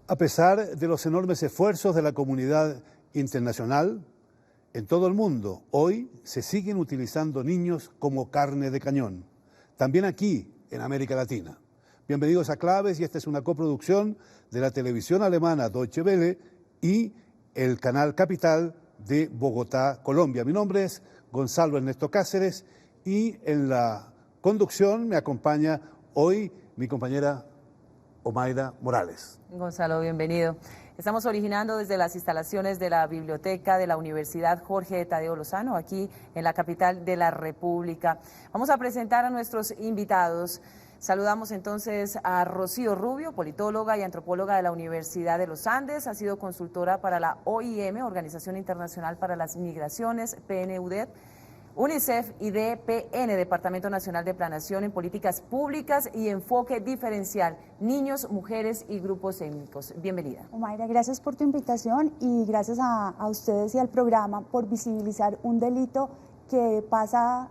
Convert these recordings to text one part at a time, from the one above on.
A pesar de los enormes esfuerzos de la comunidad internacional, en todo el mundo hoy se siguen utilizando niños como carne de cañón, también aquí en América Latina. Bienvenidos a Claves, y esta es una coproducción de la televisión alemana Deutsche Welle y el canal Capital de Bogotá, Colombia. Mi nombre es Gonzalo Ernesto Cáceres y en la conducción me acompaña hoy mi compañera Omaira Morales. Gonzalo, bienvenido. Estamos originando desde las instalaciones de la Biblioteca de la Universidad Jorge Tadeo Lozano, aquí en la capital de la República. Vamos a presentar a nuestros invitados. Saludamos entonces a Rocío Rubio, politóloga y antropóloga de la Universidad de los Andes. Ha sido consultora para la OIM, Organización Internacional para las Migraciones, PNUD, UNICEF y DPN, Departamento Nacional de Planeación en Políticas Públicas y Enfoque Diferencial, Niños, Mujeres y Grupos Étnicos. Bienvenida. Omaira, gracias por tu invitación y gracias a ustedes y al programa por visibilizar un delito que pasa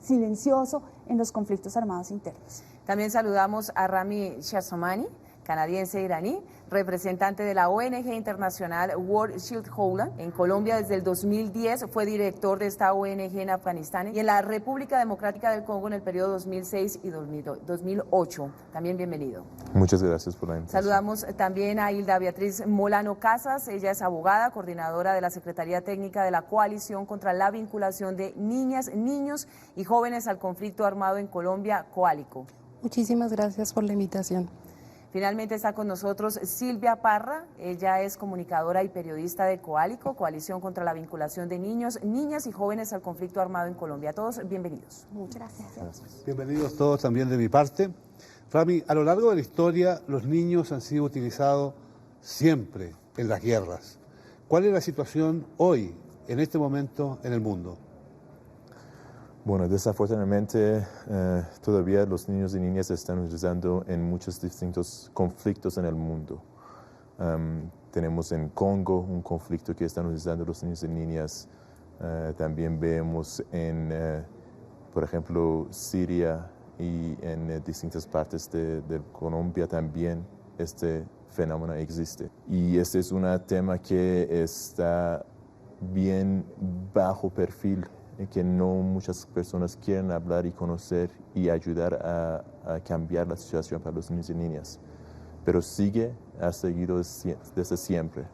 silencioso en los conflictos armados internos. También saludamos a Rami Shahzomani, canadiense-iraní, representante de la ONG internacional World Shield Holland en Colombia desde el 2010, fue director de esta ONG en Afganistán y en la República Democrática del Congo en el periodo 2006 y 2008. También bienvenido. Muchas gracias por la invitación. Saludamos también a Hilda Beatriz Molano Casas, ella es abogada, coordinadora de la Secretaría Técnica de la Coalición contra la Vinculación de Niñas, Niños y Jóvenes al Conflicto Armado en Colombia, COALICO. Muchísimas gracias por la invitación. Finalmente está con nosotros Silvia Parra, ella es comunicadora y periodista de COALICO, Coalición contra la Vinculación de Niños, Niñas y Jóvenes al Conflicto Armado en Colombia. Todos bienvenidos. Muchas gracias. Bienvenidos todos también de mi parte. Rami, a lo largo de la historia los niños han sido utilizados siempre en las guerras. ¿Cuál es la situación hoy, en este momento, en el mundo? Bueno, desafortunadamente todavía los niños y niñas se están utilizando en muchos distintos conflictos en el mundo. Tenemos en Congo un conflicto que están utilizando los niños y niñas. También vemos en, por ejemplo, Siria y en distintas partes de Colombia también este fenómeno existe. Y este es un tema que está bien bajo perfil, que no muchas personas quieren hablar y conocer y ayudar a cambiar la situación para los niños y niñas. Pero ha seguido desde siempre.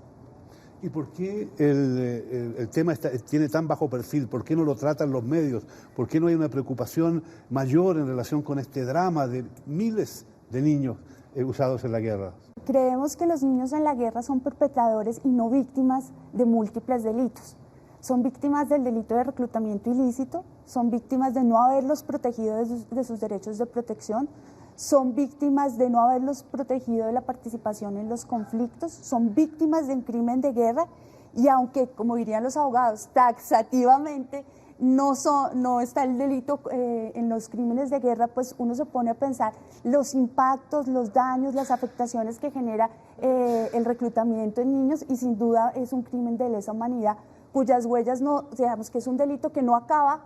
¿Y por qué el tema tiene tan bajo perfil? ¿Por qué no lo tratan los medios? ¿Por qué no hay una preocupación mayor en relación con este drama de miles de niños usados en la guerra? Creemos que los niños en la guerra son perpetradores y no víctimas de múltiples delitos. Son víctimas del delito de reclutamiento ilícito, son víctimas de no haberlos protegido de sus derechos de protección, son víctimas de no haberlos protegido de la participación en los conflictos, son víctimas de un crimen de guerra y aunque, como dirían los abogados, taxativamente no está el delito en los crímenes de guerra, pues uno se pone a pensar los impactos, los daños, las afectaciones que genera el reclutamiento en niños y sin duda es un crimen de lesa humanidad cuyas huellas digamos que es un delito que no acaba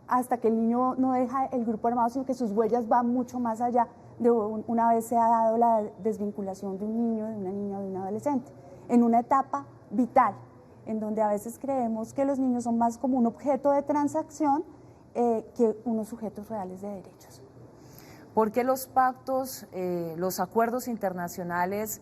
hasta que el niño no deja el grupo armado, sino que sus huellas van mucho más allá de una vez se ha dado la desvinculación de un niño, de una niña o de un adolescente, en una etapa vital, en donde a veces creemos que los niños son más como un objeto de transacción que unos sujetos reales de derechos. ¿Por qué los pactos, los acuerdos internacionales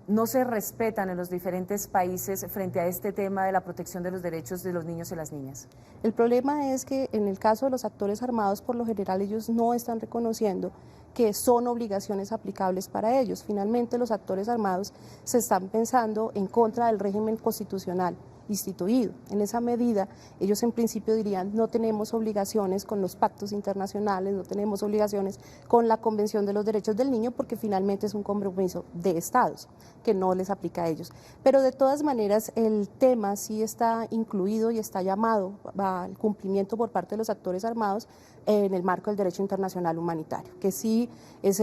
no se respetan en los diferentes países frente a este tema de la protección de los derechos de los niños y las niñas? El problema es que en el caso de los actores armados, por lo general ellos no están reconociendo que son obligaciones aplicables para ellos. Finalmente los actores armados se están pensando en contra del régimen constitucional instituido. En esa medida, ellos en principio dirían no tenemos obligaciones con los pactos internacionales, no tenemos obligaciones con la Convención de los Derechos del Niño porque finalmente es un compromiso de estados que no les aplica a ellos. Pero de todas maneras el tema sí está incluido y está llamado al cumplimiento por parte de los actores armados en el marco del derecho internacional humanitario, que sí es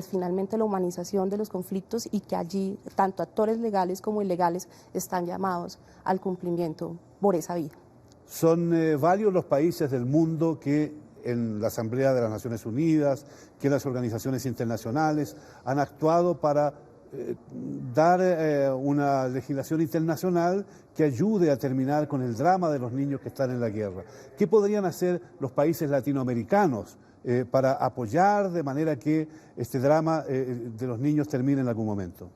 finalmente la humanización de los conflictos y que allí tanto actores legales como ilegales están llamados al cumplimiento por esa vía. Son varios los países del mundo que en la Asamblea de las Naciones Unidas, que en las organizaciones internacionales han actuado para dar una legislación internacional que ayude a terminar con el drama de los niños que están en la guerra. ¿Qué podrían hacer los países latinoamericanos para apoyar de manera que este drama de los niños termine en algún momento?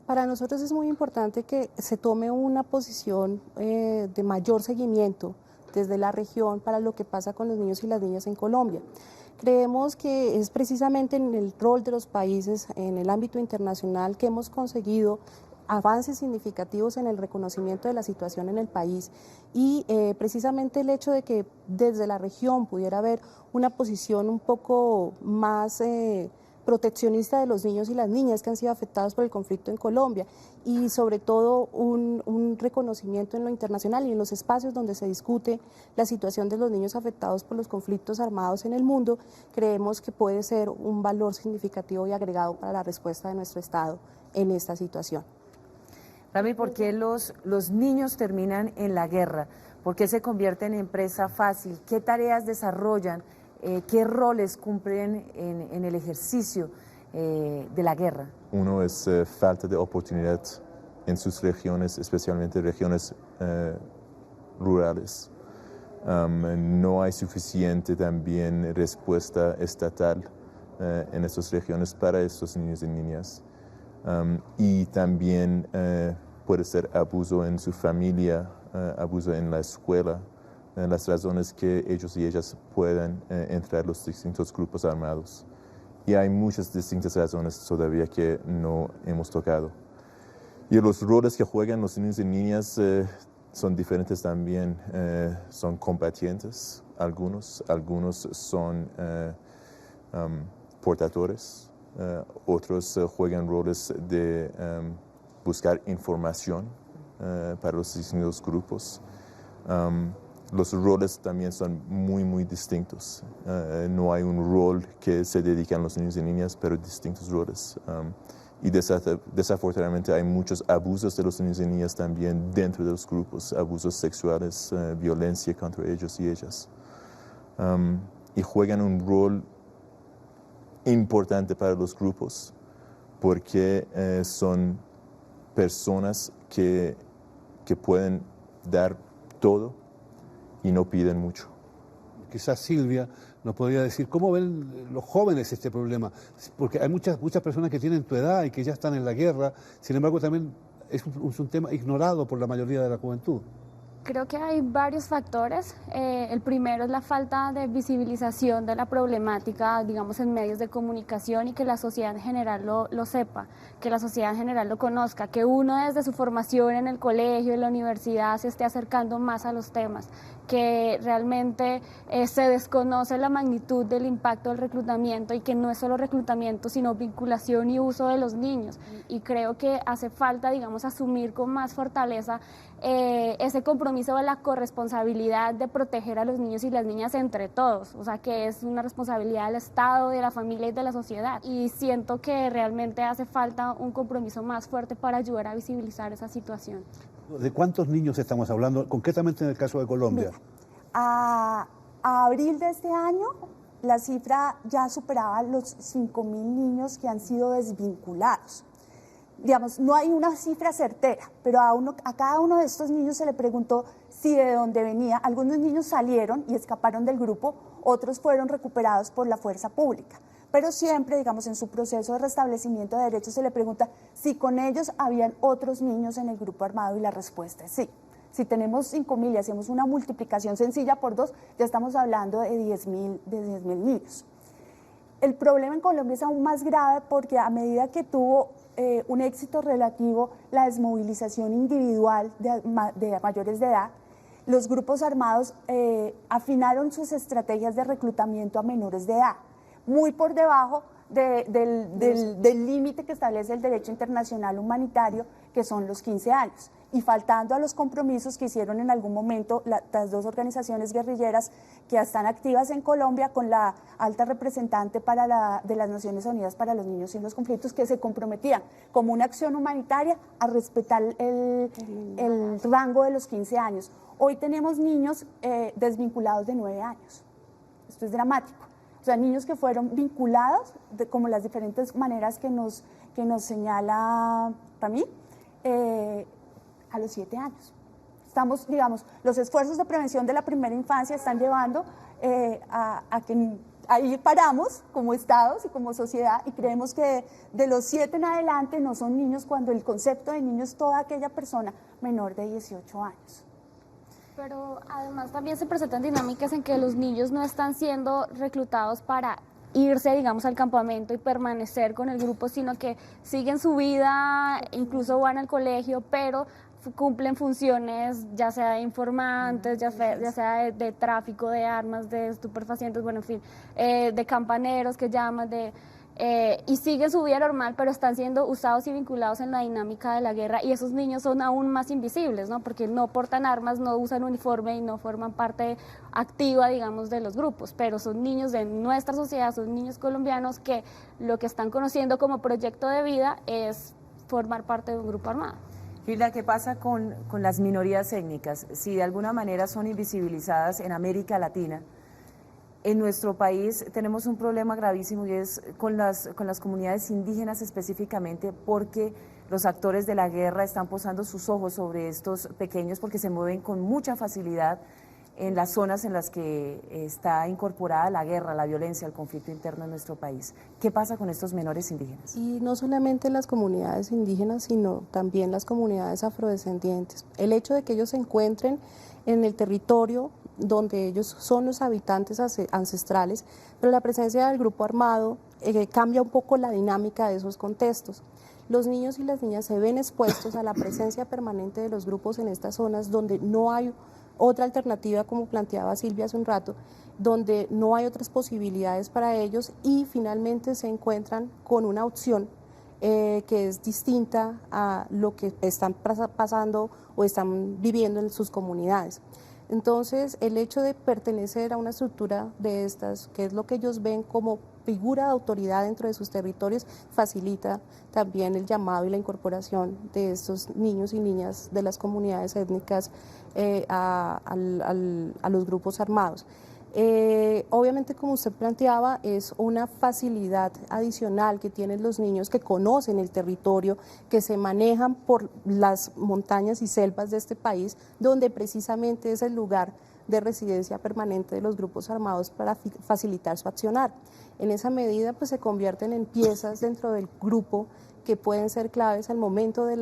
Para nosotros es muy importante que se tome una posición de mayor seguimiento desde la región para lo que pasa con los niños y las niñas en Colombia. Creemos que es precisamente en el rol de los países en el ámbito internacional que hemos conseguido avances significativos en el reconocimiento de la situación en el país y precisamente el hecho de que desde la región pudiera haber una posición un poco más proteccionista de los niños y las niñas que han sido afectados por el conflicto en Colombia y sobre todo un reconocimiento en lo internacional y en los espacios donde se discute la situación de los niños afectados por los conflictos armados en el mundo, creemos que puede ser un valor significativo y agregado para la respuesta de nuestro Estado en esta situación. Rami, ¿por qué los niños terminan en la guerra? ¿Por qué se convierten en presa fácil? ¿Qué tareas desarrollan? ¿Qué roles cumplen en el ejercicio de la guerra? Uno es falta de oportunidad en sus regiones, especialmente regiones rurales. No hay suficiente también respuesta estatal en estas regiones para estos niños y niñas. Y también puede ser abuso en su familia, abuso en la escuela, las razones que ellos y ellas puedan entrar a los distintos grupos armados. Y hay muchas distintas razones todavía que no hemos tocado. Y los roles que juegan los niños y niñas son diferentes también. Son combatientes, algunos son portadores, otros juegan roles de buscar información para los distintos grupos. Los roles también son muy distintos. No hay un rol que se dedique a los niños y niñas, pero distintos roles. Y desafortunadamente hay muchos abusos de los niños y niñas también dentro de los grupos, abusos sexuales, violencia contra ellos y ellas. Y juegan un rol importante para los grupos porque son personas que pueden dar todo y no piden mucho. Quizás Silvia nos podría decir cómo ven los jóvenes este problema, porque hay muchas personas que tienen tu edad y que ya están en la guerra, sin embargo también es un tema ignorado por la mayoría de la juventud. Creo que hay varios factores. El primero es la falta de visibilización de la problemática, digamos, en medios de comunicación y que la sociedad en general lo sepa, que la sociedad en general lo conozca, que uno desde su formación en el colegio, en la universidad, se esté acercando más a los temas, que realmente se desconoce la magnitud del impacto del reclutamiento y que no es solo reclutamiento, sino vinculación y uso de los niños. Y creo que hace falta, digamos, asumir con más fortaleza ese compromiso de la corresponsabilidad de proteger a los niños y las niñas entre todos, o sea que es una responsabilidad del Estado, de la familia y de la sociedad, y siento que realmente hace falta un compromiso más fuerte para ayudar a visibilizar esa situación. ¿De cuántos niños estamos hablando, concretamente en el caso de Colombia? A abril de este año la cifra ya superaba los 5.000 niños que han sido desvinculados. Digamos, no hay una cifra certera, pero a cada uno de estos niños se le preguntó si de dónde venía. Algunos niños salieron y escaparon del grupo, otros fueron recuperados por la fuerza pública. Pero siempre, digamos, en su proceso de restablecimiento de derechos se le pregunta si con ellos habían otros niños en el grupo armado y la respuesta es sí. Si tenemos 5.000 y hacemos una multiplicación sencilla por 2, ya estamos hablando de 10.000 niños. El problema en Colombia es aún más grave porque a medida que tuvo un éxito relativo la desmovilización individual de mayores de edad, los grupos armados afinaron sus estrategias de reclutamiento a menores de edad, muy por debajo del límite que establece el derecho internacional humanitario, que son los 15 años, y faltando a los compromisos que hicieron en algún momento las dos organizaciones guerrilleras que están activas en Colombia con la alta representante de las Naciones Unidas para los Niños y los Conflictos, que se comprometían como una acción humanitaria a respetar el rango de los 15 años. Hoy tenemos niños desvinculados de 9 años. Esto es dramático. O sea, niños que fueron vinculados, como las diferentes maneras que nos señala Ramí, a los 7 años. Estamos, digamos, los esfuerzos de prevención de la primera infancia están llevando a que ahí paramos como estados y como sociedad, y creemos que de los 7 en adelante no son niños, cuando el concepto de niño es toda aquella persona menor de 18 años. Pero además también se presentan dinámicas en que los niños no están siendo reclutados para irse, digamos, al campamento y permanecer con el grupo, sino que siguen su vida, incluso van al colegio, pero cumplen funciones ya sea de informantes, ya sea de tráfico de armas, de estupefacientes, bueno, en fin, de campaneros que llaman, y siguen su vida normal, pero están siendo usados y vinculados en la dinámica de la guerra, y esos niños son aún más invisibles, ¿no? Porque no portan armas, no usan uniforme y no forman parte activa, digamos, de los grupos, pero son niños de nuestra sociedad, son niños colombianos que lo que están conociendo como proyecto de vida es formar parte de un grupo armado. Hilda, ¿qué pasa con las minorías étnicas? Si de alguna manera son invisibilizadas en América Latina, en nuestro país tenemos un problema gravísimo, y es con las comunidades indígenas específicamente, porque los actores de la guerra están posando sus ojos sobre estos pequeños porque se mueven con mucha facilidad en las zonas en las que está incorporada la guerra, la violencia, el conflicto interno en nuestro país. ¿Qué pasa con estos menores indígenas? Y no solamente las comunidades indígenas, sino también las comunidades afrodescendientes. El hecho de que ellos se encuentren en el territorio donde ellos son los habitantes ancestrales, pero la presencia del grupo armado cambia un poco la dinámica de esos contextos. Los niños y las niñas se ven expuestos a la presencia permanente de los grupos en estas zonas donde no hay otra alternativa, como planteaba Silvia hace un rato, donde no hay otras posibilidades para ellos, y finalmente se encuentran con una opción que es distinta a lo que están pasando o están viviendo en sus comunidades. Entonces, el hecho de pertenecer a una estructura de estas, que es lo que ellos ven como figura de autoridad dentro de sus territorios, facilita también el llamado y la incorporación de estos niños y niñas de las comunidades étnicas a los grupos armados. Obviamente, como usted planteaba, es una facilidad adicional que tienen los niños que conocen el territorio, que se manejan por las montañas y selvas de este país, donde precisamente es el lugar de residencia permanente de los grupos armados para facilitar su accionar. En esa medida, pues se convierten en piezas dentro del grupo que pueden ser claves al momento de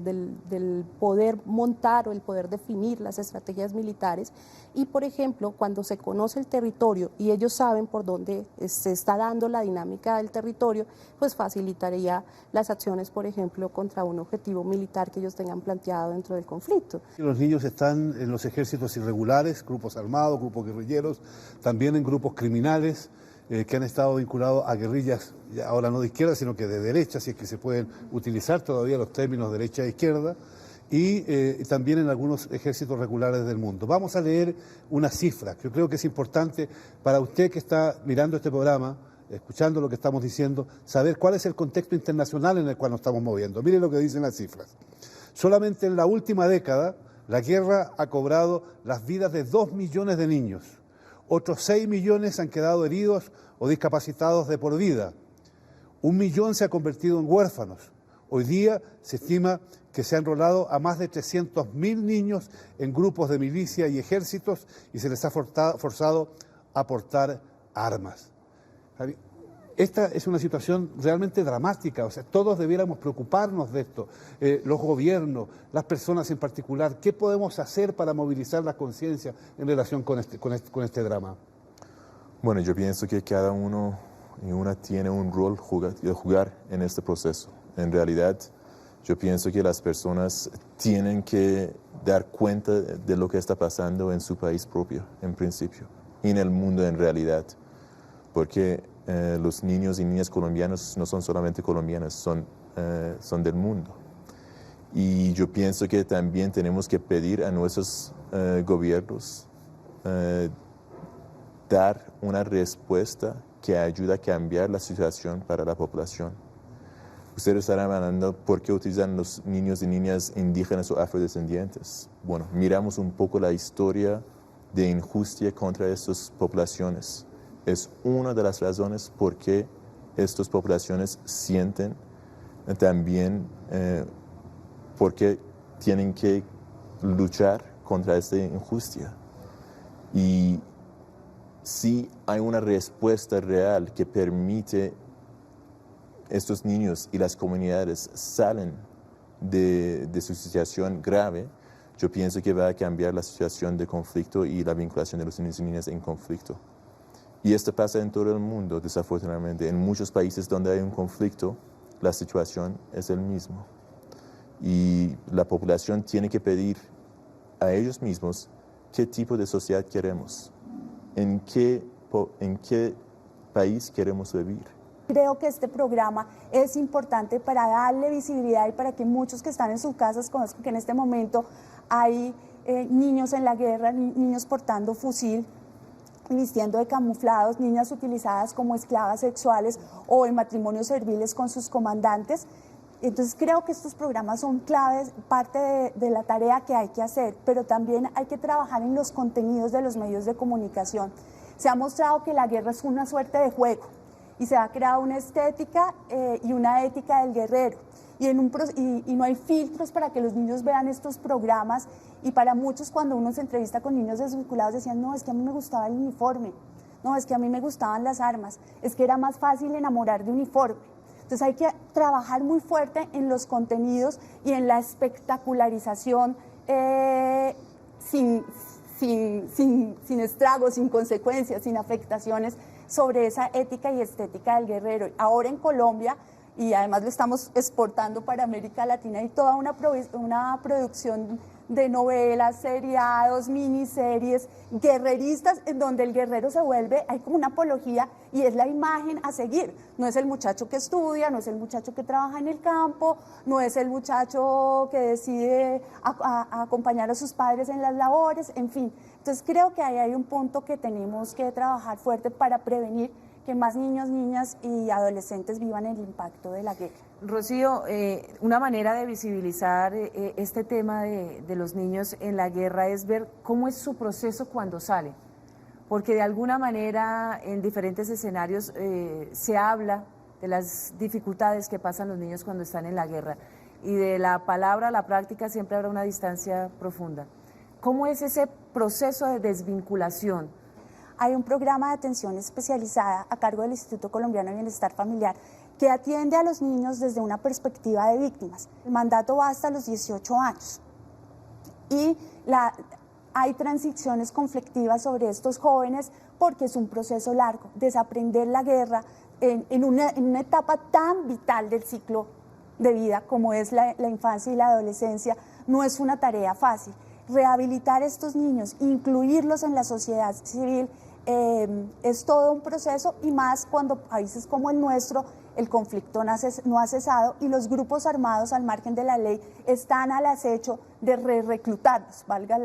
del poder montar o el poder definir las estrategias militares. Y, por ejemplo, cuando se conoce el territorio y ellos saben por dónde se está dando la dinámica del territorio, pues facilitaría las acciones, por ejemplo, contra un objetivo militar que ellos tengan planteado dentro del conflicto. Los niños están en los ejércitos irregulares, grupos armados, grupos guerrilleros, también en grupos criminales, que han estado vinculados a guerrillas, ahora no de izquierda, sino que de derecha, si es que se pueden utilizar todavía los términos derecha e izquierda, y también en algunos ejércitos regulares del mundo. Vamos a leer una cifra que yo creo que es importante para usted que está mirando este programa, escuchando lo que estamos diciendo, saber cuál es el contexto internacional en el cual nos estamos moviendo. Mire lo que dicen las cifras. Solamente en la última década, la guerra ha cobrado las vidas de 2 millones de niños. Otros 6 millones han quedado heridos o discapacitados de por vida. 1 millón se ha convertido en huérfanos. Hoy día se estima que se han enrolado a más de 300.000 niños en grupos de milicia y ejércitos, y se les ha forzado a portar armas. Esta es una situación realmente dramática, o sea, todos debiéramos preocuparnos de esto, los gobiernos, las personas en particular. ¿Qué podemos hacer para movilizar la conciencia en relación con este drama? Bueno, yo pienso que cada uno y una tiene un rol de jugar en este proceso. En realidad, yo pienso que las personas tienen que dar cuenta de lo que está pasando en su país propio, en principio, y en el mundo en realidad, porque los niños y niñas colombianos no son solamente colombianos, son del mundo. Y yo pienso que también tenemos que pedir a nuestros gobiernos dar una respuesta que ayude a cambiar la situación para la población. Ustedes estarán hablando por qué utilizan los niños y niñas indígenas o afrodescendientes. Bueno, miramos un poco la historia de injusticia contra estas poblaciones. es una de las razones por qué estas poblaciones sienten también porque tienen que luchar contra esta injusticia. Y si hay una respuesta real que permite estos niños y las comunidades salen de su situación grave, yo pienso que va a cambiar la situación de conflicto y la vinculación de los niños y niñas en conflicto. Y esto pasa en todo el mundo, desafortunadamente. En muchos países donde hay un conflicto, la situación es el mismo. Y la población tiene que pedir a ellos mismos qué tipo de sociedad queremos, en qué país queremos vivir. Creo que este programa es importante para darle visibilidad y para que muchos que están en sus casas conozcan que en este momento hay niños en la guerra, niños portando fusil, vistiendo de camuflados, niñas utilizadas como esclavas sexuales o en matrimonios serviles con sus comandantes. Entonces creo que estos programas son claves, parte de la tarea que hay que hacer, pero también hay que trabajar en los contenidos de los medios de comunicación. Se ha mostrado que la guerra es una suerte de juego y se ha creado una estética y una ética del guerrero. Y no hay filtros para que los niños vean estos programas, y para muchos cuando uno se entrevista con niños desvinculados decían, no, es que a mí me gustaba el uniforme, no, es que a mí me gustaban las armas, es que era más fácil enamorar de uniforme. Entonces hay que trabajar muy fuerte en los contenidos y en la espectacularización sin estragos, sin consecuencias, sin afectaciones sobre esa ética y estética del guerrero. Ahora en Colombia, y además lo estamos exportando para América Latina, hay toda una producción de novelas, seriados, miniseries, guerreristas, en donde el guerrero se vuelve, hay como una apología y es la imagen a seguir. No es el muchacho que estudia, no es el muchacho que trabaja en el campo, no es el muchacho que decide acompañar a sus padres en las labores, en fin. Entonces creo que ahí hay un punto que tenemos que trabajar fuerte para prevenir que más niños, niñas y adolescentes vivan el impacto de la guerra. Rocío, una manera de visibilizar este tema de los niños en la guerra es ver cómo es su proceso cuando salen, porque de alguna manera en diferentes escenarios se habla de las dificultades que pasan los niños cuando están en la guerra, y de la palabra a la práctica siempre habrá una distancia profunda. ¿Cómo es ese proceso de desvinculación? Hay un programa de atención especializada a cargo del Instituto Colombiano de Bienestar Familiar que atiende a los niños desde una perspectiva de víctimas. El mandato va hasta los 18 años y hay transiciones conflictivas sobre estos jóvenes porque es un proceso largo. Desaprender la guerra en una etapa tan vital del ciclo de vida como es la infancia y la adolescencia no es una tarea fácil. Rehabilitar a estos niños, incluirlos en la sociedad civil, es todo un proceso, y más cuando países como el nuestro el conflicto no ha cesado y los grupos armados al margen de la ley están al acecho de reclutarnos, valga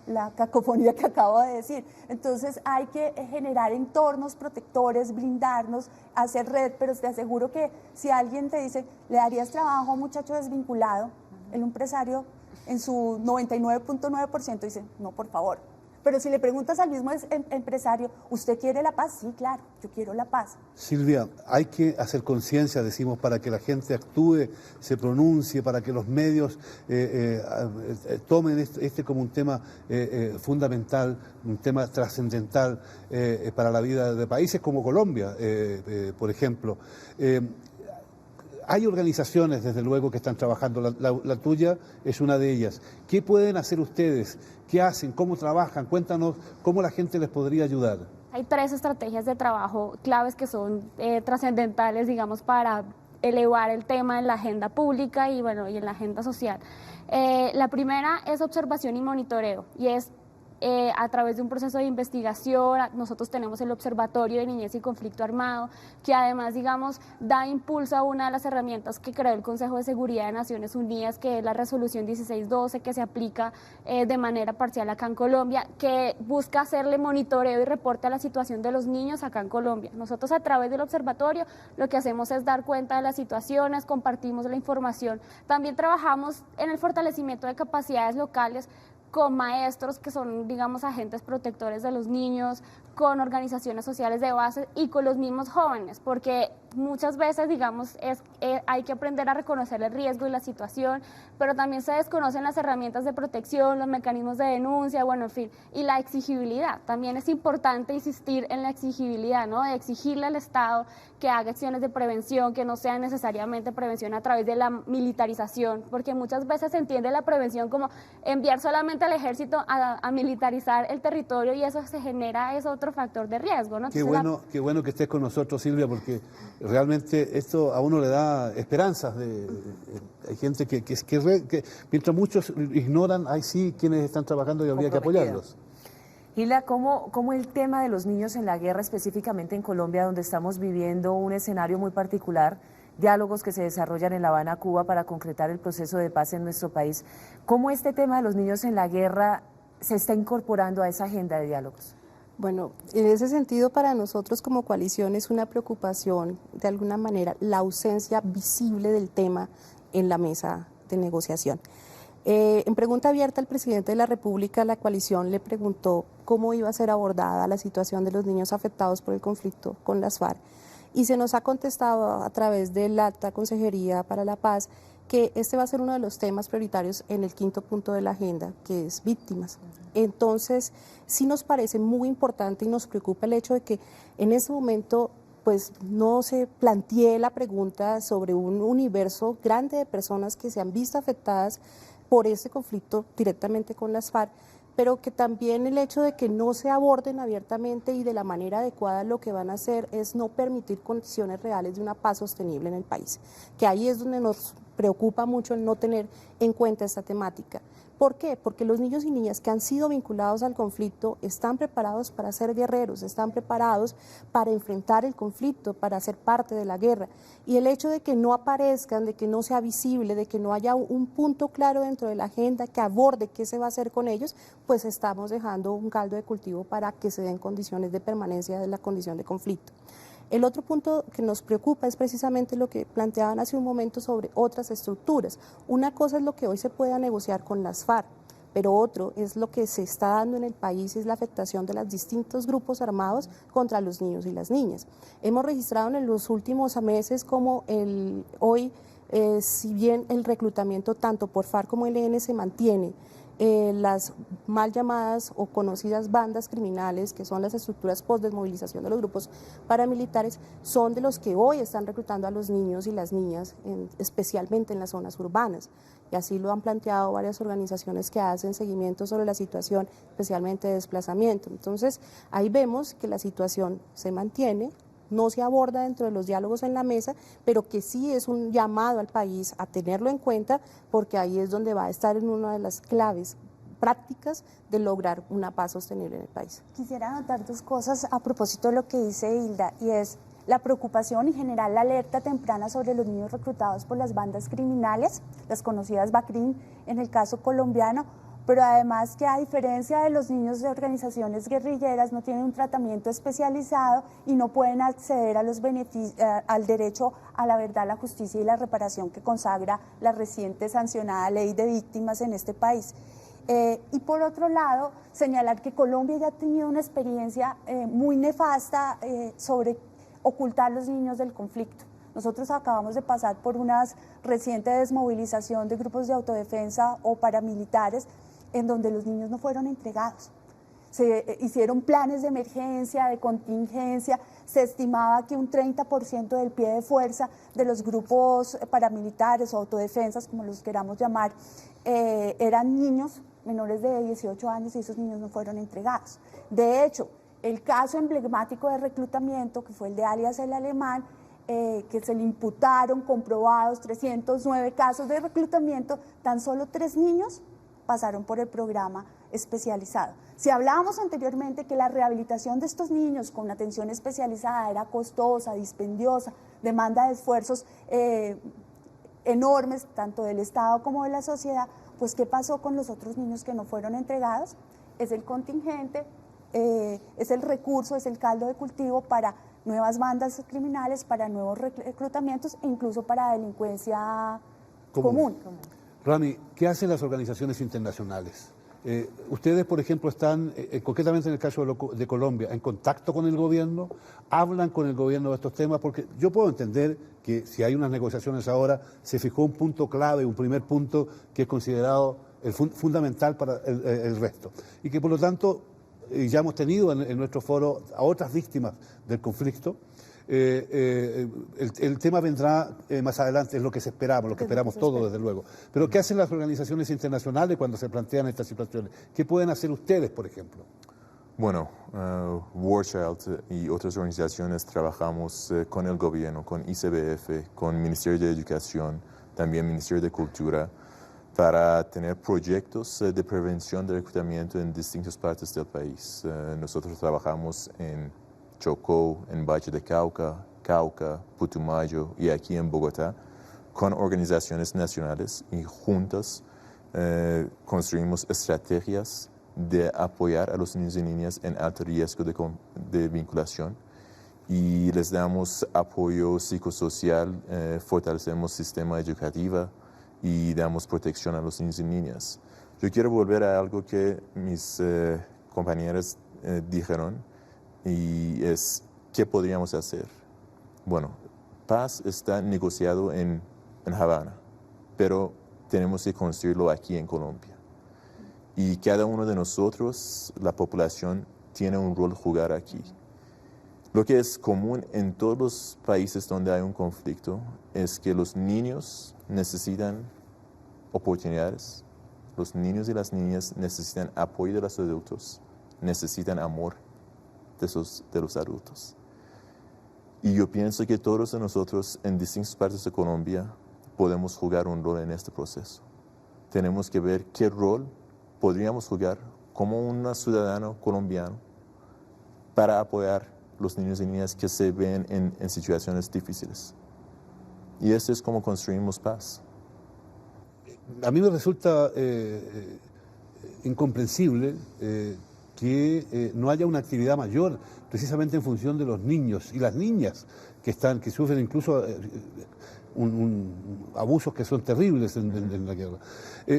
la cacofonía que acabo de decir. Entonces hay que generar entornos protectores, blindarnos, hacer red, pero te aseguro que si alguien te dice, ¿le darías trabajo a un muchacho desvinculado? El empresario en su 99.9% dice, no, por favor. Pero si le preguntas al mismo empresario, ¿usted quiere la paz? Sí, claro, yo quiero la paz. Silvia, hay que hacer conciencia, decimos, para que la gente actúe, se pronuncie, para que los medios tomen este como un tema fundamental, un tema trascendental para la vida de países como Colombia, por ejemplo. Hay organizaciones, desde luego, que están trabajando, la tuya es una de ellas. ¿Qué pueden hacer ustedes? ¿Qué hacen? ¿Cómo trabajan? Cuéntanos cómo la gente les podría ayudar. Hay 3 estrategias de trabajo claves que son trascendentales, digamos, para elevar el tema en la agenda pública y, bueno, y en la agenda social. La primera es observación y monitoreo, y es a través de un proceso de investigación. Nosotros tenemos el Observatorio de Niñez y Conflicto Armado, que además, digamos, da impulso a una de las herramientas que creó el Consejo de Seguridad de Naciones Unidas, que es la Resolución 1612, que se aplica de manera parcial acá en Colombia, que busca hacerle monitoreo y reporte a la situación de los niños acá en Colombia. Nosotros, a través del observatorio, lo que hacemos es dar cuenta de las situaciones, compartimos la información. También trabajamos en el fortalecimiento de capacidades locales con maestros que son, digamos, agentes protectores de los niños, con organizaciones sociales de base y con los mismos jóvenes, porque muchas veces, digamos, hay que aprender a reconocer el riesgo y la situación, pero también se desconocen las herramientas de protección, los mecanismos de denuncia, bueno, en fin, y la exigibilidad. También es importante insistir en la exigibilidad, ¿no? De exigirle al Estado que haga acciones de prevención, que no sean necesariamente prevención a través de la militarización, porque muchas veces se entiende la prevención como enviar solamente al ejército a militarizar el territorio y eso se genera, es otro factor de riesgo, ¿no? Entonces, Qué bueno que estés con nosotros, Silvia, porque realmente esto a uno le da esperanzas. Hay gente que mientras muchos ignoran, hay sí quienes están trabajando y habría que apoyarlos. Gilda, ¿cómo el tema de los niños en la guerra, específicamente en Colombia, donde estamos viviendo un escenario muy particular, diálogos que se desarrollan en La Habana, Cuba, para concretar el proceso de paz en nuestro país, cómo este tema de los niños en la guerra se está incorporando a esa agenda de diálogos? Bueno, en ese sentido para nosotros como coalición es una preocupación, de alguna manera, la ausencia visible del tema en la mesa de negociación. En pregunta abierta al presidente de la República, la coalición le preguntó cómo iba a ser abordada la situación de los niños afectados por el conflicto con las FARC y se nos ha contestado a través de la Alta Consejería para la Paz que este va a ser uno de los temas prioritarios en el 5º punto de la agenda, que es víctimas. Entonces, sí nos parece muy importante y nos preocupa el hecho de que en ese momento pues no se plantee la pregunta sobre un universo grande de personas que se han visto afectadas por ese conflicto directamente con las FARC, pero que también el hecho de que no se aborden abiertamente y de la manera adecuada lo que van a hacer es no permitir condiciones reales de una paz sostenible en el país, que ahí es donde nos preocupa mucho el no tener en cuenta esta temática. ¿Por qué? Porque los niños y niñas que han sido vinculados al conflicto están preparados para ser guerreros, están preparados para enfrentar el conflicto, para ser parte de la guerra. Y el hecho de que no aparezcan, de que no sea visible, de que no haya un punto claro dentro de la agenda que aborde qué se va a hacer con ellos, pues estamos dejando un caldo de cultivo para que se den condiciones de permanencia de la condición de conflicto. El otro punto que nos preocupa es precisamente lo que planteaban hace un momento sobre otras estructuras. Una cosa es lo que hoy se pueda negociar con las FARC, pero otro es lo que se está dando en el país, es la afectación de los distintos grupos armados contra los niños y las niñas. Hemos registrado en los últimos meses como hoy, si bien el reclutamiento tanto por FARC como ELN se mantiene, las mal llamadas o conocidas bandas criminales, que son las estructuras post-desmovilización de los grupos paramilitares, son de los que hoy están reclutando a los niños y las niñas, especialmente en las zonas urbanas. Y así lo han planteado varias organizaciones que hacen seguimiento sobre la situación, especialmente de desplazamiento. Entonces, ahí vemos que la situación se mantiene, no se aborda dentro de los diálogos en la mesa, pero que sí es un llamado al país a tenerlo en cuenta, porque ahí es donde va a estar en una de las claves prácticas de lograr una paz sostenible en el país. Quisiera anotar dos cosas a propósito de lo que dice Hilda, y es la preocupación y general la alerta temprana sobre los niños reclutados por las bandas criminales, las conocidas BACRIM en el caso colombiano, pero además que a diferencia de los niños de organizaciones guerrilleras no tienen un tratamiento especializado y no pueden acceder a los al derecho a la verdad, la justicia y la reparación que consagra la reciente sancionada Ley de Víctimas en este país. Y por otro lado, señalar que Colombia ya ha tenido una experiencia muy nefasta sobre ocultar los niños del conflicto. Nosotros acabamos de pasar por una reciente desmovilización de grupos de autodefensa o paramilitares en donde los niños no fueron entregados. Se hicieron planes de emergencia, de contingencia, se estimaba que un 30% del pie de fuerza de los grupos paramilitares o autodefensas, como los queramos llamar, eran niños menores de 18 años y esos niños no fueron entregados. De hecho, el caso emblemático de reclutamiento, que fue el de alias El Alemán, que se le imputaron, comprobados 309 casos de reclutamiento, tan solo 3 niños pasaron por el programa especializado. Si hablábamos anteriormente que la rehabilitación de estos niños con atención especializada era costosa, dispendiosa, demanda de esfuerzos enormes, tanto del Estado como de la sociedad, pues ¿qué pasó con los otros niños que no fueron entregados? Es el contingente, es el recurso, es el caldo de cultivo para nuevas bandas criminales, para nuevos reclutamientos e incluso para delincuencia común. Rami, ¿qué hacen las organizaciones internacionales? Ustedes, por ejemplo, están, concretamente en el caso de Colombia, en contacto con el gobierno, hablan con el gobierno de estos temas, porque yo puedo entender que si hay unas negociaciones ahora, se fijó un punto clave, un primer punto que es considerado fundamental para el resto. Y que por lo tanto ya hemos tenido en nuestro foro a otras víctimas del conflicto. El tema vendrá más adelante, es lo que esperamos todos, desde luego. Pero ¿qué hacen las organizaciones internacionales cuando se plantean estas situaciones? ¿Qué pueden hacer ustedes, por ejemplo? Bueno, War Child y otras organizaciones trabajamos con el gobierno, con ICBF, con Ministerio de Educación, también Ministerio de Cultura, para tener proyectos de prevención de reclutamiento en distintas partes del país. Nosotros trabajamos en Chocó, en Valle de Cauca, Putumayo y aquí en Bogotá, con organizaciones nacionales y juntas construimos estrategias de apoyar a los niños y niñas en alto riesgo de vinculación y les damos apoyo psicosocial, fortalecemos sistema educativo y damos protección a los niños y niñas. Yo quiero volver a algo que mis compañeras dijeron, y es, ¿qué podríamos hacer? Bueno, paz está negociado en Habana, pero tenemos que construirlo aquí en Colombia. Y cada uno de nosotros, la población, tiene un rol a jugar aquí. Lo que es común en todos los países donde hay un conflicto es que los niños necesitan oportunidades, los niños y las niñas necesitan apoyo de los adultos, necesitan amor de los adultos. Y yo pienso que todos de nosotros en distintas partes de Colombia podemos jugar un rol en este proceso. Tenemos que ver qué rol podríamos jugar como un ciudadano colombiano para apoyar a los niños y niñas que se ven en situaciones difíciles. Y eso es como construimos paz. A mí me resulta incomprensible que no haya una actividad mayor, precisamente en función de los niños y las niñas que sufren incluso abusos que son terribles en la guerra.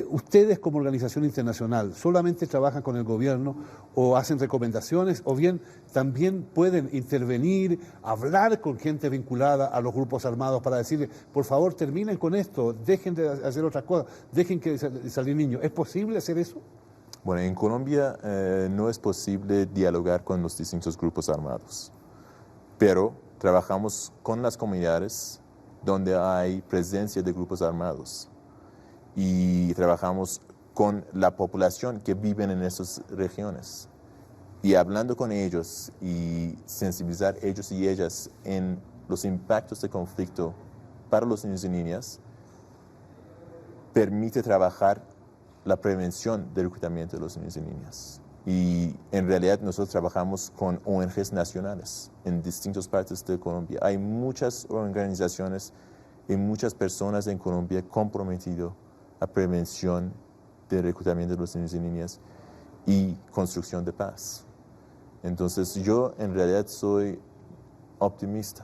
¿Ustedes como organización internacional solamente trabajan con el gobierno o hacen recomendaciones o bien también pueden intervenir, hablar con gente vinculada a los grupos armados para decirles, por favor terminen con esto, dejen de hacer otras cosas, dejen que salir niños? ¿Es posible hacer eso? Bueno, en Colombia no es posible dialogar con los distintos grupos armados, pero trabajamos con las comunidades donde hay presencia de grupos armados y trabajamos con la población que vive en esas regiones y hablando con ellos y sensibilizar ellos y ellas en los impactos de conflicto para los niños y niñas permite trabajar la prevención del reclutamiento de los niños y niñas. Y en realidad nosotros trabajamos con ONGs nacionales en distintas partes de Colombia. Hay muchas organizaciones y muchas personas en Colombia comprometidas a prevención del reclutamiento de los niños y niñas y construcción de paz. Entonces yo en realidad soy optimista,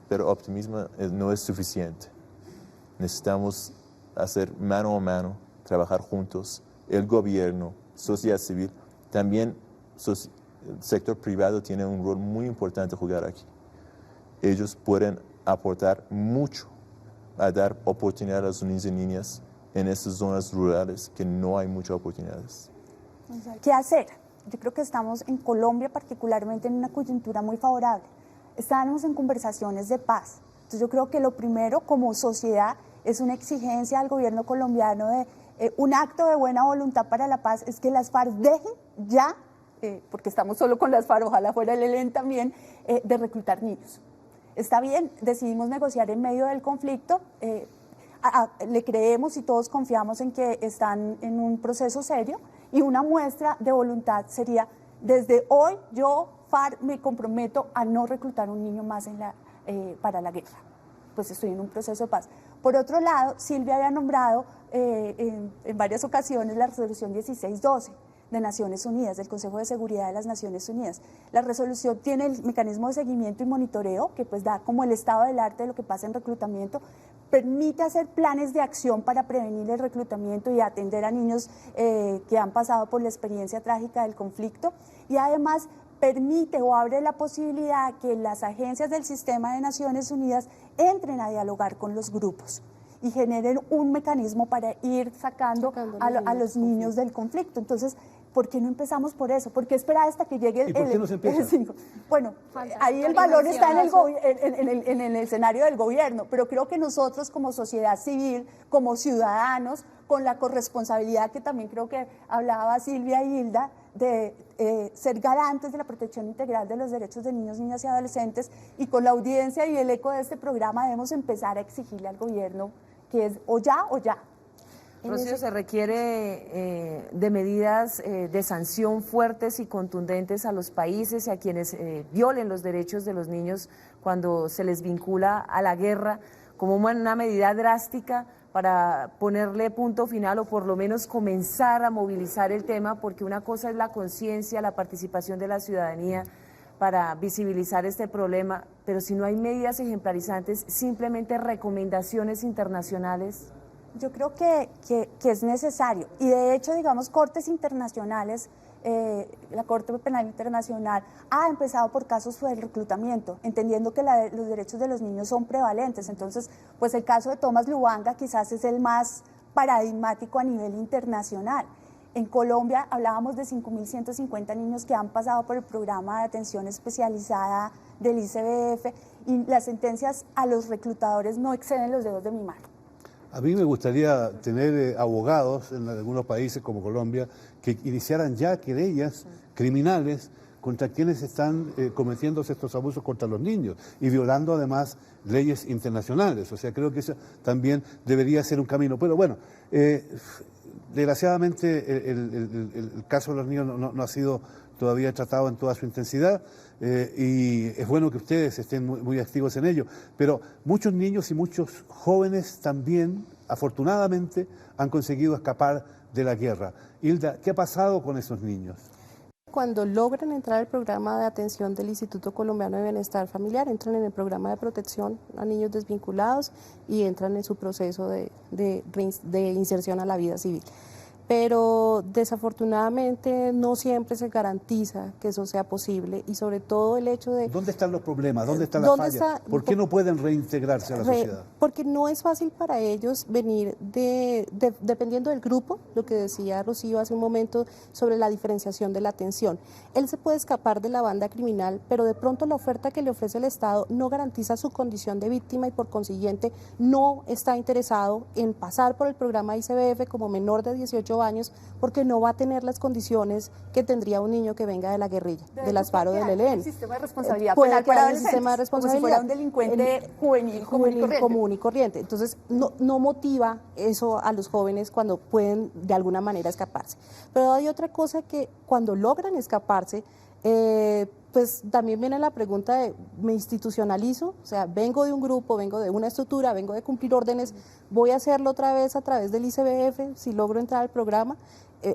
pero optimismo no es suficiente. Necesitamos hacer mano a mano, trabajar juntos, el gobierno, sociedad civil, también el sector privado tiene un rol muy importante a jugar aquí. Ellos pueden aportar mucho a dar oportunidad a los niños y niñas en estas zonas rurales que no hay muchas oportunidades. ¿Qué hacer? Yo creo que estamos en Colombia particularmente en una coyuntura muy favorable. Estamos en conversaciones de paz. Entonces yo creo que lo primero como sociedad es una exigencia al gobierno colombiano de un acto de buena voluntad para la paz, es que las FARC dejen ya, porque estamos solo con las FARC, ojalá fuera el ELN también, de reclutar niños. Está bien, decidimos negociar en medio del conflicto, le creemos y todos confiamos en que están en un proceso serio y una muestra de voluntad sería, desde hoy yo, FARC, me comprometo a no reclutar un niño más para la guerra. Pues estoy en un proceso de paz. Por otro lado, Silvia había nombrado en varias ocasiones la resolución 1612 de Naciones Unidas, del Consejo de Seguridad de las Naciones Unidas. La resolución tiene el mecanismo de seguimiento y monitoreo, que pues da como el estado del arte de lo que pasa en reclutamiento, permite hacer planes de acción para prevenir el reclutamiento y atender a niños que han pasado por la experiencia trágica del conflicto, y además permite o abre la posibilidad que las agencias del sistema de Naciones Unidas entren a dialogar con los grupos y generen un mecanismo para ir sacando a los niños del conflicto. Entonces, ¿por qué no empezamos por eso? ¿Por qué esperar hasta que llegue ¿Y por qué no se empieza? el 5? Bueno, ahí el valor está en el escenario del gobierno, pero creo que nosotros como sociedad civil, como ciudadanos, con la corresponsabilidad que también creo que hablaba Silvia y Hilda, de ser garantes de la protección integral de los derechos de niños, niñas y adolescentes, y con la audiencia y el eco de este programa debemos empezar a exigirle al gobierno que es o ya o ya. Rocío, se requiere de medidas de sanción fuertes y contundentes a los países y a quienes violen los derechos de los niños cuando se les vincula a la guerra, como una medida drástica para ponerle punto final o por lo menos comenzar a movilizar el tema, porque una cosa es la conciencia, la participación de la ciudadanía para visibilizar este problema, pero si no hay medidas ejemplarizantes, simplemente recomendaciones internacionales. Yo creo que es necesario, y de hecho, digamos, cortes internacionales, la Corte Penal Internacional ha empezado por casos del reclutamiento, entendiendo que los derechos de los niños son prevalentes. Entonces, pues el caso de Thomas Lubanga quizás es el más paradigmático a nivel internacional. En Colombia hablábamos de 5.150 niños que han pasado por el programa de atención especializada del ICBF, y las sentencias a los reclutadores no exceden los dedos de mi mano. A mí me gustaría tener abogados en algunos países como Colombia que iniciaran ya querellas criminales contra quienes están cometiendo estos abusos contra los niños y violando además leyes internacionales. O sea, creo que eso también debería ser un camino. Pero bueno, desgraciadamente el caso de los niños no ha sido todavía tratado en toda su intensidad, y es bueno que ustedes estén muy activos en ello, pero muchos niños y muchos jóvenes también, afortunadamente, han conseguido escapar de la guerra. Hilda, ¿qué ha pasado con esos niños? Cuando logran entrar al programa de atención del Instituto Colombiano de Bienestar Familiar, entran en el programa de protección a niños desvinculados y entran en su proceso de inserción a la vida civil. Pero desafortunadamente no siempre se garantiza que eso sea posible, y sobre todo el hecho de... ¿Dónde están los problemas? ¿Dónde está la falla? ¿Por qué no pueden reintegrarse a la sociedad? Porque no es fácil para ellos venir dependiendo del grupo, lo que decía Rocío hace un momento sobre la diferenciación de la atención. Él se puede escapar de la banda criminal, pero de pronto la oferta que le ofrece el Estado no garantiza su condición de víctima y por consiguiente no está interesado en pasar por el programa ICBF como menor de 18 años, porque no va a tener las condiciones que tendría un niño que venga de la guerrilla, de las FARC o del ELN. El sistema de responsabilidad puede penal el sistema de responsabilidad, como si fuera un delincuente juvenil común y corriente. Entonces no motiva eso a los jóvenes cuando pueden de alguna manera escaparse. Pero hay otra cosa, que cuando logran escaparse, pues también viene la pregunta de, ¿me institucionalizo? O sea, vengo de un grupo, vengo de una estructura, vengo de cumplir órdenes, ¿voy a hacerlo otra vez a través del ICBF si logro entrar al programa?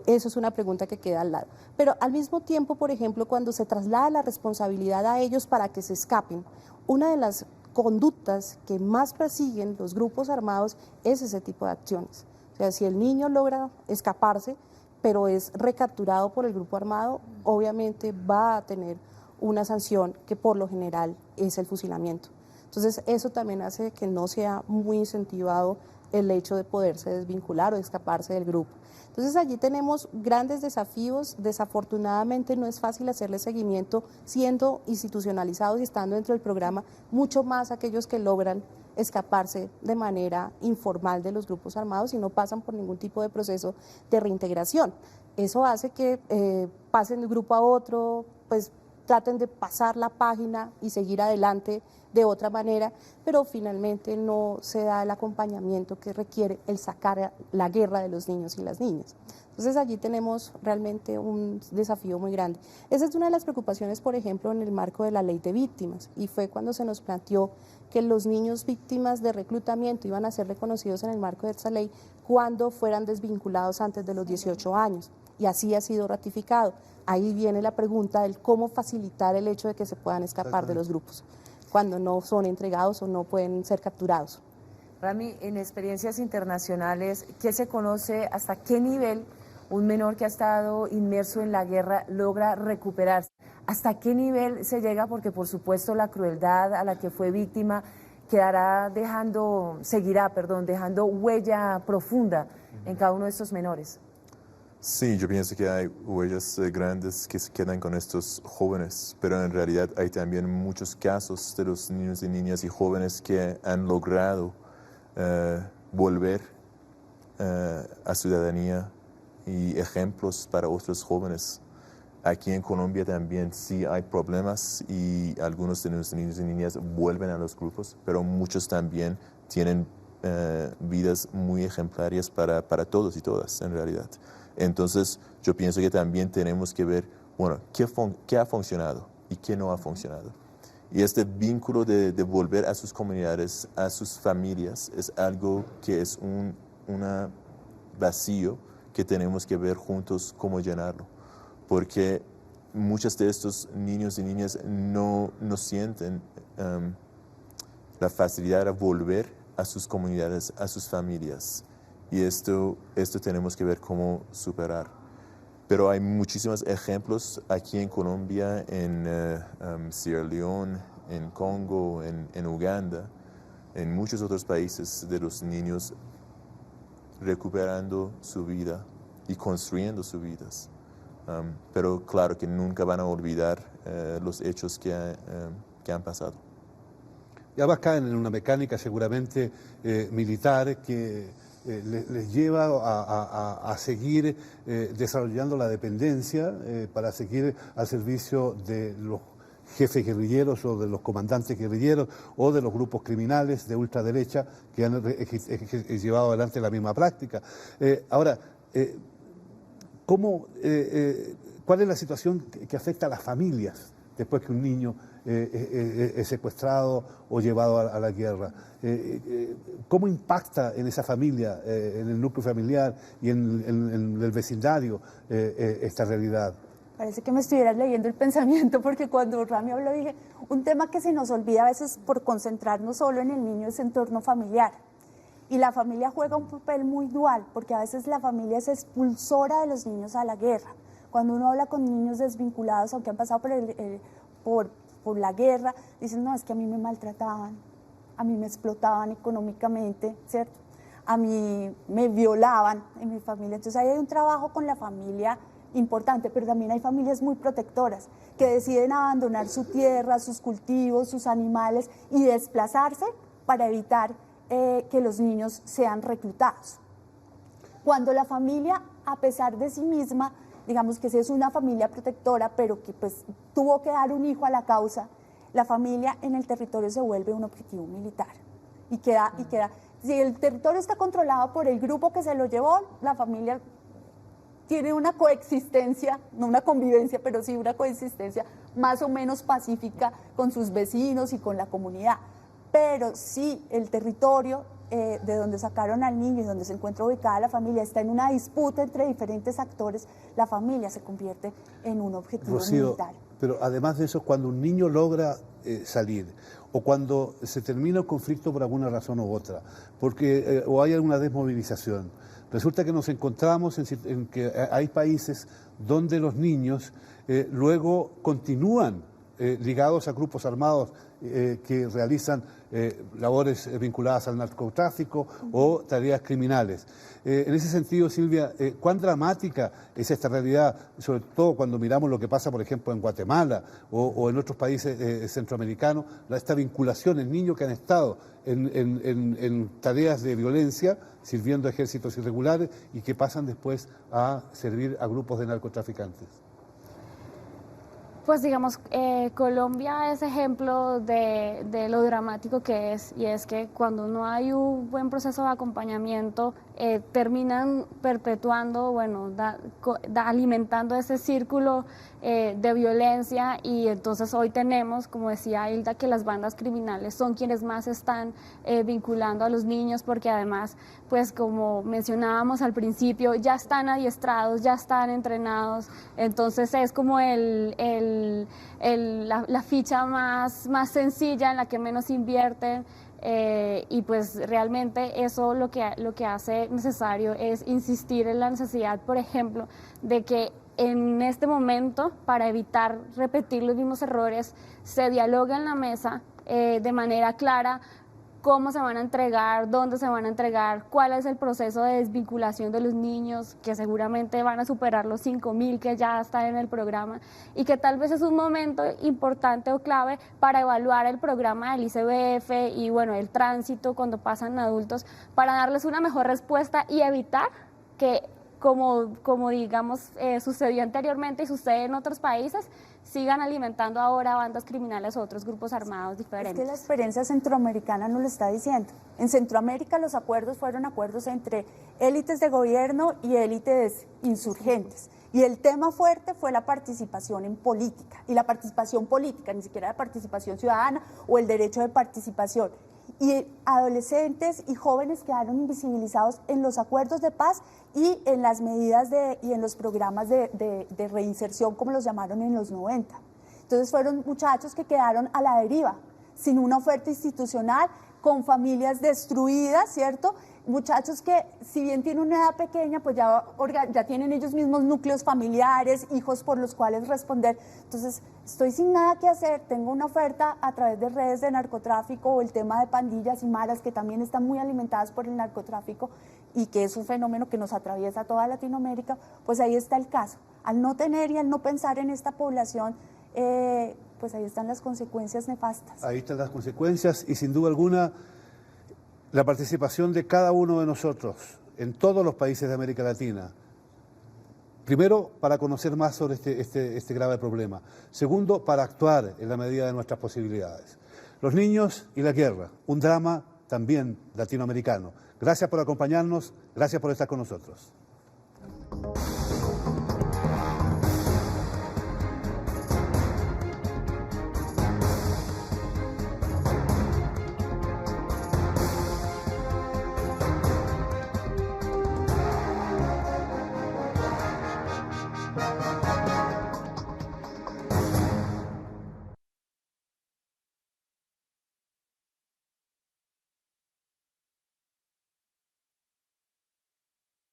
Eso es una pregunta que queda al lado. Pero al mismo tiempo, por ejemplo, cuando se traslada la responsabilidad a ellos para que se escapen, una de las conductas que más persiguen los grupos armados es ese tipo de acciones. O sea, si el niño logra escaparse, pero es recapturado por el grupo armado, obviamente va a tener una sanción que por lo general es el fusilamiento. Entonces eso también hace que no sea muy incentivado el hecho de poderse desvincular o escaparse del grupo. Entonces allí tenemos grandes desafíos. Desafortunadamente no es fácil hacerle seguimiento siendo institucionalizados y estando dentro del programa, mucho más aquellos que logran escaparse de manera informal de los grupos armados y no pasan por ningún tipo de proceso de reintegración. Eso hace que pasen de un grupo a otro, pues traten de pasar la página y seguir adelante de otra manera, pero finalmente no se da el acompañamiento que requiere el sacar la guerra de los niños y las niñas. Entonces allí tenemos realmente un desafío muy grande. Esa es una de las preocupaciones, por ejemplo, en el marco de la ley de víctimas, y fue cuando se nos planteó que los niños víctimas de reclutamiento iban a ser reconocidos en el marco de esta ley cuando fueran desvinculados antes de los 18 años, y así ha sido ratificado. Ahí viene la pregunta del cómo facilitar el hecho de que se puedan escapar de los grupos cuando no son entregados o no pueden ser capturados. Rami, en experiencias internacionales, ¿qué se conoce, hasta qué nivel un menor que ha estado inmerso en la guerra logra recuperarse? ¿Hasta qué nivel se llega? Porque por supuesto la crueldad a la que fue víctima seguirá dejando huella profunda en cada uno de estos menores. Sí, yo pienso que hay huellas grandes que se quedan con estos jóvenes, pero en realidad hay también muchos casos de los niños y niñas y jóvenes que han logrado volver a ciudadanía y ejemplos para otros jóvenes. Aquí en Colombia también sí hay problemas y algunos de los niños y niñas vuelven a los grupos, pero muchos también tienen vidas muy ejemplares para todos y todas en realidad. Entonces yo pienso que también tenemos que ver, bueno, qué ha funcionado y qué no ha funcionado. Y este vínculo de volver a sus comunidades, a sus familias, es algo que es un vacío que tenemos que ver juntos cómo llenarlo. Porque muchos de estos niños y niñas no sienten la facilidad de volver a sus comunidades, a sus familias. Y esto tenemos que ver cómo superar. Pero hay muchísimos ejemplos aquí en Colombia, en Sierra Leone, en Congo, en Uganda, en muchos otros países, de los niños recuperando su vida y construyendo sus vidas. Pero claro que nunca van a olvidar los hechos que han pasado. Y ambas caen en una mecánica seguramente militar que les lleva a seguir desarrollando la dependencia para seguir al servicio de los jefes guerrilleros o de los comandantes guerrilleros o de los grupos criminales de ultraderecha que han llevado adelante la misma práctica. Ahora, ¿cuál es la situación que afecta a las familias después que un niño es secuestrado o llevado a la guerra? ¿Cómo impacta en esa familia, en el núcleo familiar y en el vecindario esta realidad? Parece que me estuvieras leyendo el pensamiento, porque cuando Rami habló dije, un tema que se nos olvida a veces por concentrarnos solo en el niño es entorno familiar. Y la familia juega un papel muy dual, porque a veces la familia es expulsora de los niños a la guerra. Cuando uno habla con niños desvinculados, aunque han pasado por la guerra, dicen, no, es que a mí me maltrataban, a mí me explotaban económicamente, ¿cierto? A mí me violaban en mi familia. Entonces ahí hay un trabajo con la familia importante, pero también hay familias muy protectoras que deciden abandonar su tierra, sus cultivos, sus animales y desplazarse para evitar que los niños sean reclutados. Cuando la familia, a pesar de sí misma, digamos que si es una familia protectora, pero que pues tuvo que dar un hijo a la causa, la familia en el territorio se vuelve un objetivo militar y queda, si el territorio está controlado por el grupo que se lo llevó, la familia tiene una coexistencia, no una convivencia, pero sí una coexistencia más o menos pacífica con sus vecinos y con la comunidad. Pero si el territorio de donde sacaron al niño y donde se encuentra ubicada la familia está en una disputa entre diferentes actores, la familia se convierte en un objetivo militar. Pero además de eso, cuando un niño logra salir o cuando se termina el conflicto por alguna razón u otra, porque o hay alguna desmovilización, resulta que nos encontramos en que hay países donde los niños luego continúan ligados a grupos armados que realizan labores vinculadas al narcotráfico o tareas criminales. En ese sentido, Silvia, ¿cuán dramática es esta realidad? Sobre todo cuando miramos lo que pasa, por ejemplo, en Guatemala o en otros países centroamericanos, esta vinculación en niños que han estado en tareas de violencia, sirviendo a ejércitos irregulares y que pasan después a servir a grupos de narcotraficantes. Pues digamos, Colombia es ejemplo de lo dramático que es, y es que cuando no hay un buen proceso de acompañamiento, terminan perpetuando, bueno, alimentando ese círculo de violencia, y entonces hoy tenemos, como decía Hilda, que las bandas criminales son quienes más están vinculando a los niños, porque además, pues como mencionábamos al principio, ya están adiestrados, ya están entrenados, entonces es como la ficha más sencilla, en la que menos invierten, y pues realmente eso lo que hace necesario es insistir en la necesidad, por ejemplo, de que en este momento, para evitar repetir los mismos errores, se dialogue en la mesa de manera clara cómo se van a entregar, dónde se van a entregar, cuál es el proceso de desvinculación de los niños, que seguramente van a superar los 5.000 que ya están en el programa, y que tal vez es un momento importante o clave para evaluar el programa del ICBF y bueno, el tránsito cuando pasan adultos, para darles una mejor respuesta y evitar que, como digamos, sucedió anteriormente y sucede en otros países, sigan alimentando ahora bandas criminales o otros grupos armados diferentes. Es que la experiencia centroamericana nos lo está diciendo. En Centroamérica los acuerdos fueron acuerdos entre élites de gobierno y élites insurgentes. Y el tema fuerte fue la participación en política. Y la participación política, ni siquiera la participación ciudadana o el derecho de participación. Y adolescentes y jóvenes quedaron invisibilizados en los acuerdos de paz y en las medidas y en los programas de reinserción, como los llamaron en los 90. Entonces fueron muchachos que quedaron a la deriva, sin una oferta institucional, con familias destruidas, ¿cierto? Muchachos que, si bien tienen una edad pequeña, pues ya tienen ellos mismos núcleos familiares, hijos por los cuales responder. Entonces, estoy sin nada que hacer, tengo una oferta a través de redes de narcotráfico o el tema de pandillas y maras que también están muy alimentadas por el narcotráfico y que es un fenómeno que nos atraviesa toda Latinoamérica, pues ahí está el caso. Al no tener y al no pensar en esta población, pues ahí están las consecuencias nefastas. Ahí están las consecuencias y sin duda alguna la participación de cada uno de nosotros en todos los países de América Latina. Primero, para conocer más sobre este grave problema. Segundo, para actuar en la medida de nuestras posibilidades. Los niños y la guerra, un drama también latinoamericano. Gracias por acompañarnos, gracias por estar con nosotros.